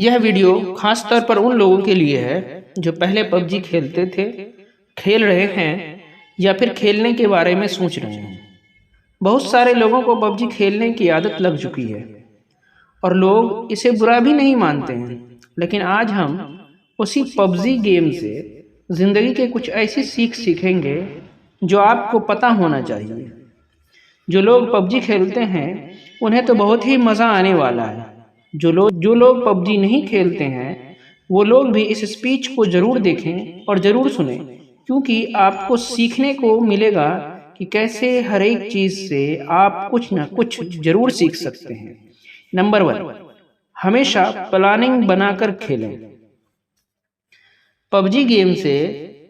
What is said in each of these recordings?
यह वीडियो खास तौर पर उन लोगों के लिए है जो पहले पबजी खेलते थे, खेल रहे हैं या फिर खेलने के बारे में सोच रहे हैं। बहुत सारे लोगों को पबजी खेलने की आदत लग चुकी है और लोग इसे बुरा भी नहीं मानते हैं। लेकिन आज हम उसी पबजी गेम से ज़िंदगी के कुछ ऐसी सीखेंगे जो आपको पता होना चाहिए। जो लोग पबजी खेलते हैं उन्हें तो बहुत ही मज़ा आने वाला है। जो लोग पबजी नहीं खेलते हैं वो लोग भी इस स्पीच को ज़रूर देखें और ज़रूर सुनें, क्योंकि आपको सीखने को मिलेगा कि कैसे हर एक चीज़ से आप कुछ ना कुछ ज़रूर सीख सकते हैं। नंबर 1, हमेशा प्लानिंग बनाकर खेलें। पबजी गेम से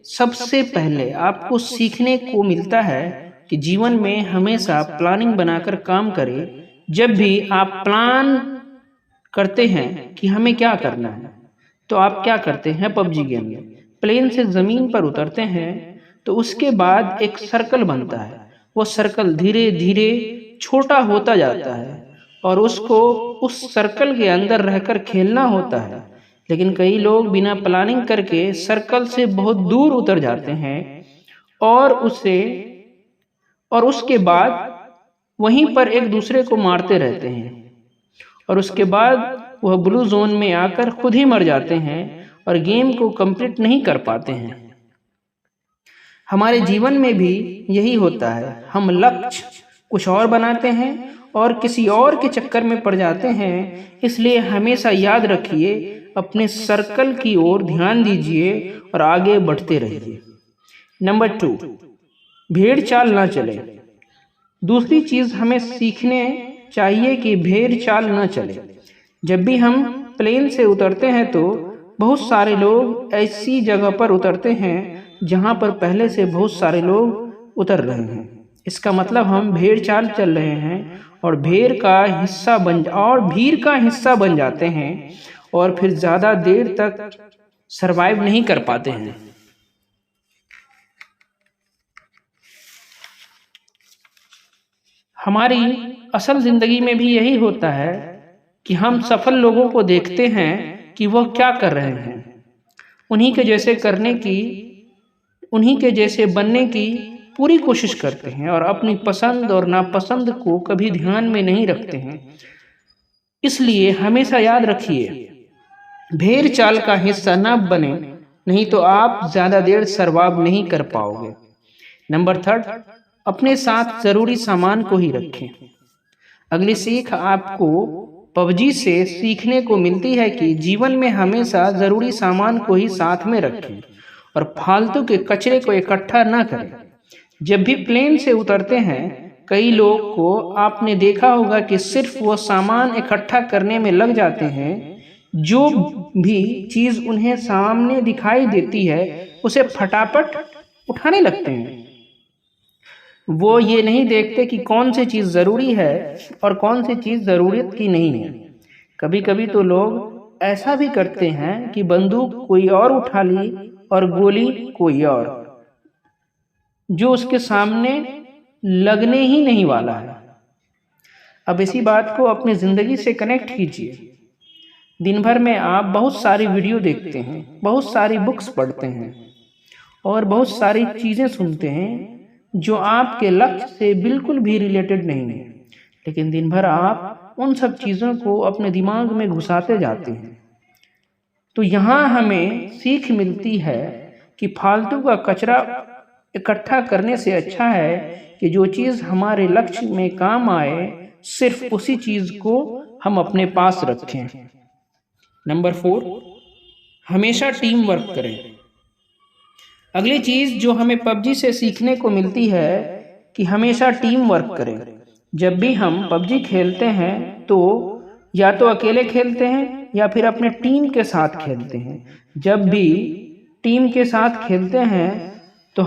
सबसे पहले आपको सीखने को मिलता है कि जीवन में हमेशा प्लानिंग बनाकर काम करें। जब भी आप प्लान करते हैं कि हमें क्या करना है, तो आप क्या करते हैं? पबजी गेम में प्लेन से ज़मीन पर उतरते हैं तो उसके बाद एक सर्कल बनता है। वो सर्कल धीरे धीरे छोटा होता जाता है और उसको उस सर्कल के अंदर रहकर खेलना होता है। लेकिन कई लोग बिना प्लानिंग करके सर्कल से बहुत दूर उतर जाते हैं और उसके बाद वहीं पर एक दूसरे को मारते रहते हैं और उसके बाद वह ब्लू जोन में आकर खुद ही मर जाते हैं और गेम को कंप्लीट नहीं कर पाते हैं। हमारे जीवन में भी यही होता है। हम लक्ष्य कुछ और बनाते हैं और किसी और के चक्कर में पड़ जाते हैं। इसलिए हमेशा याद रखिए, अपने सर्कल की ओर ध्यान दीजिए और आगे बढ़ते रहिए। नंबर 2, भेड़ चाल ना चले। दूसरी चीज़ हमें सीखने चाहिए कि भेड़ चाल न चले। जब भी हम प्लेन से उतरते हैं तो बहुत सारे लोग ऐसी जगह पर उतरते हैं जहां पर पहले से बहुत सारे लोग उतर रहे हैं। इसका मतलब हम भेड़ चाल चल रहे हैं और भीड़ का हिस्सा बन जाते हैं और फिर ज़्यादा देर तक सरवाइव नहीं कर पाते हैं। हमारी असल ज़िंदगी में भी यही होता है कि हम सफल लोगों को देखते हैं कि वह क्या कर रहे हैं, उन्हीं के जैसे बनने की पूरी कोशिश करते हैं और अपनी पसंद और नापसंद को कभी ध्यान में नहीं रखते हैं। इसलिए हमेशा याद रखिए, भेड़ चाल का हिस्सा न बने, नहीं तो आप ज़्यादा देर सरवाइव नहीं कर पाओगे। नंबर 3, अपने साथ ज़रूरी सामान को ही रखें। अगली सीख आपको पबजी से सीखने को मिलती है कि जीवन में हमेशा ज़रूरी सामान को ही साथ में रखें और फालतू के कचरे को इकट्ठा न करें। जब भी प्लेन से उतरते हैं, कई लोग को आपने देखा होगा कि सिर्फ वो सामान इकट्ठा करने में लग जाते हैं। जो भी चीज़ उन्हें सामने दिखाई देती है उसे फटाफट उठाने लगते हैं। वो ये नहीं देखते कि कौन सी चीज़ ज़रूरी है और कौन सी चीज़ ज़रूरत की नहीं है। कभी कभी तो लोग ऐसा भी करते हैं कि बंदूक कोई और उठा ली और गोली कोई और, जो उसके सामने लगने ही नहीं वाला है। अब इसी बात को अपनी ज़िंदगी से कनेक्ट कीजिए। दिन भर में आप बहुत सारी वीडियो देखते हैं, बहुत सारी बुक्स पढ़ते हैं और बहुत सारी चीज़ें सुनते हैं जो आपके लक्ष्य से बिल्कुल भी रिलेटेड नहीं है। लेकिन दिन भर आप उन सब चीज़ों को अपने दिमाग में घुसाते जाते हैं। तो यहाँ हमें सीख मिलती है कि फालतू का कचरा इकट्ठा करने से अच्छा है कि जो चीज़ हमारे लक्ष्य में काम आए, सिर्फ उसी चीज़ को हम अपने पास रखें। नंबर 4, हमेशा टीम वर्क करें। अगली चीज़ जो हमें पबजी से सीखने को मिलती है कि हमेशा टीम वर्क करें। जब भी हम पबजी खेलते हैं तो या तो अकेले खेलते हैं या फिर अपने टीम के साथ खेलते हैं। जब भी टीम के साथ खेलते हैं तो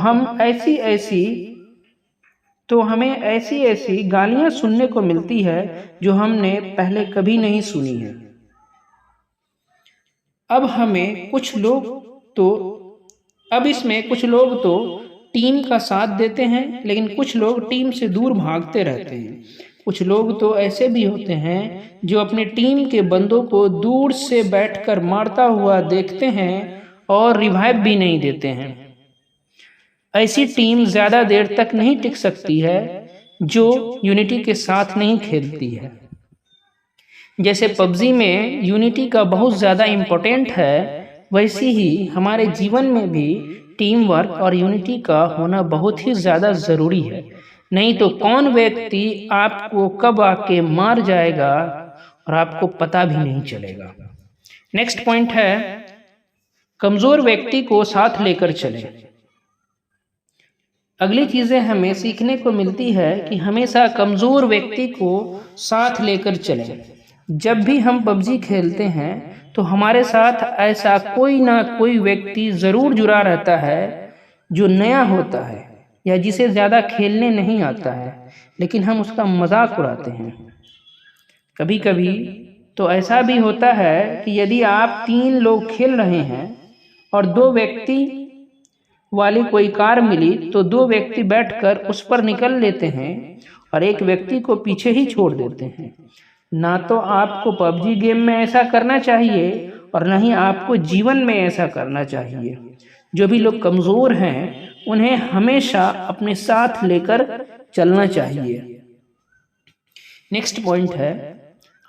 हमें ऐसी गालियाँ सुनने को मिलती है जो हमने पहले कभी नहीं सुनी है। अब इसमें कुछ लोग तो टीम का साथ देते हैं, लेकिन कुछ लोग टीम से दूर भागते रहते हैं। कुछ लोग तो ऐसे भी होते हैं जो अपने टीम के बंदों को दूर से बैठकर मारता हुआ देखते हैं और रिवाइव भी नहीं देते हैं। ऐसी टीम ज्यादा देर तक नहीं टिक सकती है जो यूनिटी के साथ नहीं खेलती है। जैसे पबजी में यूनिटी का बहुत ज़्यादा इम्पोर्टेंट है, वैसे ही हमारे जीवन में भी टीम वर्क और यूनिटी का होना बहुत ही ज़्यादा ज़रूरी है। नहीं तो कौन व्यक्ति आपको कब आके मार जाएगा और आपको पता भी नहीं चलेगा। नेक्स्ट पॉइंट है, कमज़ोर व्यक्ति को साथ लेकर चलें। अगली चीज़ें हमें सीखने को मिलती है कि हमेशा कमज़ोर व्यक्ति को साथ लेकर चलें। जब भी हम पबजी खेलते हैं तो हमारे साथ ऐसा कोई ना कोई व्यक्ति ज़रूर जुड़ा रहता है जो नया होता है या जिसे ज़्यादा खेलने नहीं आता है, लेकिन हम उसका मजाक उड़ाते हैं। कभी कभी तो ऐसा भी होता है कि यदि आप 3 लोग खेल रहे हैं और 2 व्यक्ति वाली कोई कार मिली तो 2 व्यक्ति बैठकर उस पर निकल लेते हैं और एक व्यक्ति को पीछे ही छोड़ देते हैं। ना तो आपको पबजी गेम में ऐसा करना चाहिए और ना ही आपको जीवन में ऐसा करना चाहिए। जो भी लोग कमज़ोर हैं उन्हें हमेशा अपने साथ लेकर चलना चाहिए। नेक्स्ट पॉइंट है,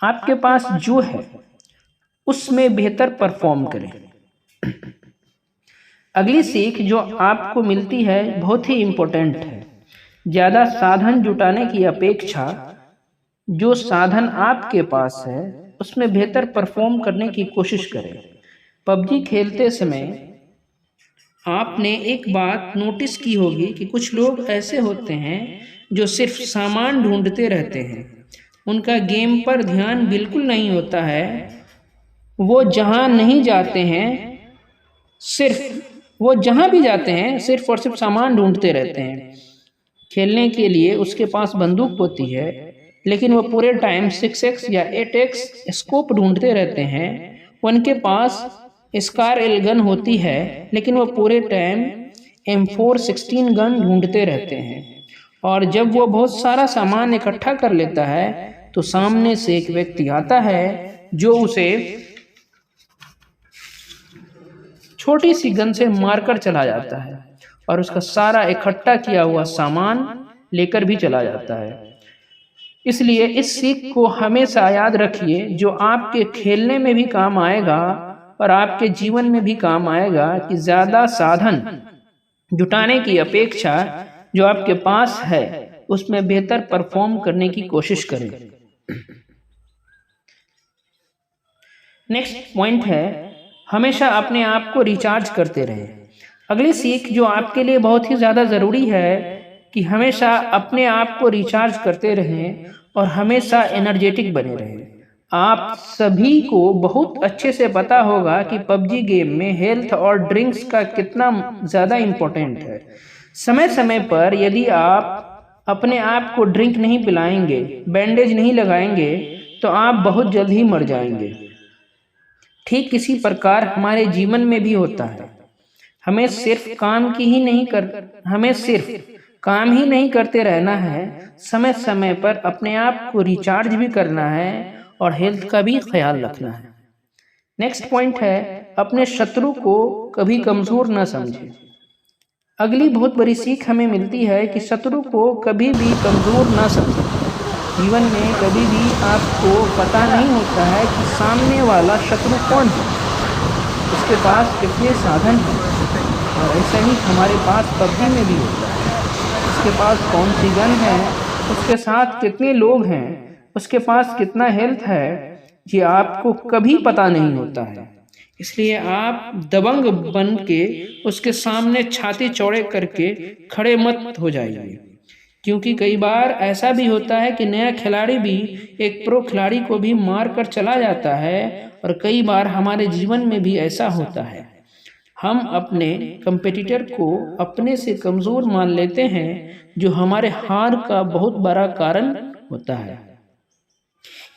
आपके पास जो है उसमें बेहतर परफॉर्म करें। अगली सीख जो आपको मिलती है बहुत ही इम्पोर्टेंट है। ज़्यादा साधन जुटाने की अपेक्षा जो साधन आपके पास है उसमें बेहतर परफॉर्म करने की कोशिश करें। पबजी खेलते समय आपने एक बात नोटिस की होगी कि कुछ लोग ऐसे होते हैं जो सिर्फ सामान ढूंढते रहते हैं। उनका गेम पर ध्यान बिल्कुल नहीं होता है। वो जहाँ नहीं जाते हैं, वो जहाँ भी जाते हैं सिर्फ और सिर्फ सामान ढूंढते रहते हैं। खेलने के लिए उसके पास बंदूक होती है, लेकिन वो पूरे टाइम 6x या 8x स्कोप ढूंढते रहते हैं। उनके पास स्कार एल गन होती है, लेकिन वो पूरे टाइम M416 गन ढूंढते रहते हैं। और जब वो बहुत सारा सामान इकट्ठा कर लेता है तो सामने से एक व्यक्ति आता है जो उसे छोटी सी गन से मारकर चला जाता है और उसका सारा इकट्ठा किया हुआ सामान लेकर भी चला जाता है। इसलिए इस सीख को हमेशा याद रखिए, जो आपके खेलने में भी काम आएगा और आपके जीवन में भी काम आएगा, कि ज़्यादा साधन जुटाने की अपेक्षा जो आपके पास है उसमें बेहतर परफॉर्म करने की कोशिश करें। नेक्स्ट पॉइंट है, हमेशा अपने आप को रिचार्ज करते रहें। अगली सीख जो आपके लिए बहुत ही ज़्यादा ज़रूरी है कि हमेशा अपने आप को रिचार्ज करते रहें और हमेशा एनर्जेटिक बने रहें। आप सभी को बहुत अच्छे से पता होगा कि पबजी गेम में हेल्थ और ड्रिंक्स का कितना ज़्यादा इम्पोर्टेंट है। समय समय पर यदि आप अपने आप को ड्रिंक नहीं पिलाएंगे, बैंडेज नहीं लगाएंगे, तो आप बहुत जल्द ही मर जाएंगे। ठीक इसी प्रकार हमारे जीवन में भी होता है। हमें सिर्फ काम ही नहीं करते रहना है, समय समय पर अपने आप को रिचार्ज भी करना है और हेल्थ का भी ख्याल रखना है। नेक्स्ट पॉइंट है, अपने शत्रु को कभी कमज़ोर न समझें। अगली बहुत बड़ी सीख हमें मिलती है कि शत्रु को कभी भी कमज़ोर न समझें। जीवन में कभी भी आपको पता नहीं होता है कि सामने वाला शत्रु कौन है, उसके पास कितने साधन हैं। और ऐसा ही हमारे पास पबजी में भी होता है। उसके पास कौन सी गन है, उसके साथ कितने लोग हैं, उसके पास कितना हेल्थ है, ये आपको कभी पता नहीं होता है। इसलिए आप दबंग बन के उसके सामने छाती चौड़े करके खड़े मत हो जाइए, क्योंकि कई बार ऐसा भी होता है कि नया खिलाड़ी भी एक प्रो खिलाड़ी को भी मार कर चला जाता है। और कई बार हमारे जीवन में भी ऐसा होता है, हम अपने कंपेटिटर को अपने से कमज़ोर मान लेते हैं, जो हमारे हार का बहुत बड़ा कारण होता है।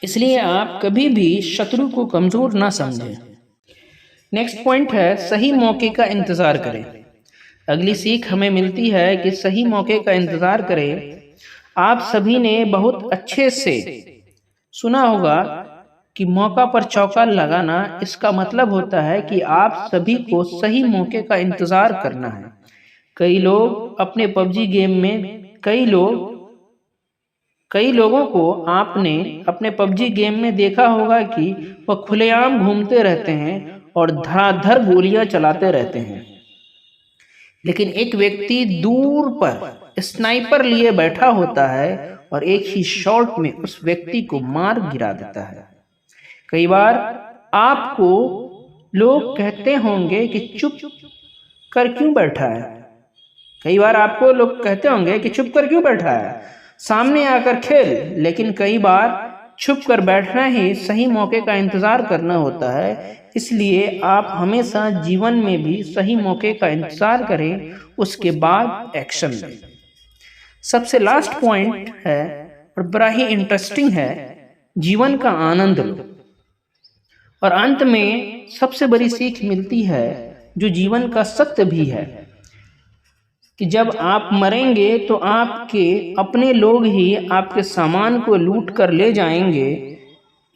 इसलिए आप कभी भी शत्रु को कमज़ोर ना समझें। नेक्स्ट पॉइंट है, सही मौके का इंतज़ार करें। अगली सीख हमें मिलती है कि सही मौके का इंतज़ार करें। आप सभी ने बहुत अच्छे से सुना होगा कि मौका पर चौका लगाना, इसका मतलब होता है कि आप सभी को सही मौके का इंतजार करना है। कई लोग अपने पबजी गेम में कई लोगों को आपने अपने पबजी गेम में देखा होगा कि वह खुलेआम घूमते रहते हैं और धड़ाधड़ गोलियां चलाते रहते हैं, लेकिन एक व्यक्ति दूर पर स्नाइपर लिए बैठा होता है और एक ही शॉट में उस व्यक्ति को मार गिरा देता है। कई बार आपको लोग कहते होंगे कि चुप कर क्यों बैठा है, चुप कर क्यों बैठा है, सामने आकर खेल। लेकिन कई बार छुप कर बैठना ही सही मौके का इंतजार करना होता है। इसलिए आप हमेशा जीवन में भी सही मौके का इंतजार करें, उसके बाद एक्शन लें। सबसे लास्ट पॉइंट है और बड़ा ही इंटरेस्टिंग है, जीवन का आनंद लो। और अंत में सबसे बड़ी सीख मिलती है जो जीवन का सत्य भी है कि जब आप मरेंगे तो आपके अपने लोग ही आपके सामान को लूट कर ले जाएंगे।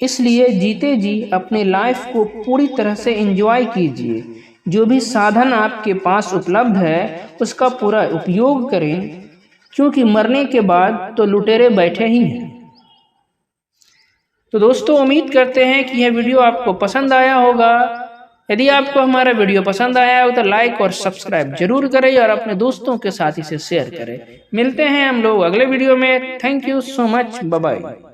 इसलिए जीते जी अपने लाइफ को पूरी तरह से एंजॉय कीजिए। जो भी साधन आपके पास उपलब्ध है उसका पूरा उपयोग करें, क्योंकि मरने के बाद तो लुटेरे बैठे ही हैं। तो दोस्तों, उम्मीद करते हैं कि यह वीडियो आपको पसंद आया होगा। यदि आपको हमारा वीडियो पसंद आया हो तो लाइक और सब्सक्राइब जरूर करें और अपने दोस्तों के साथ इसे शेयर करें। मिलते हैं हम लोग अगले वीडियो में। Thank you so much, bye bye.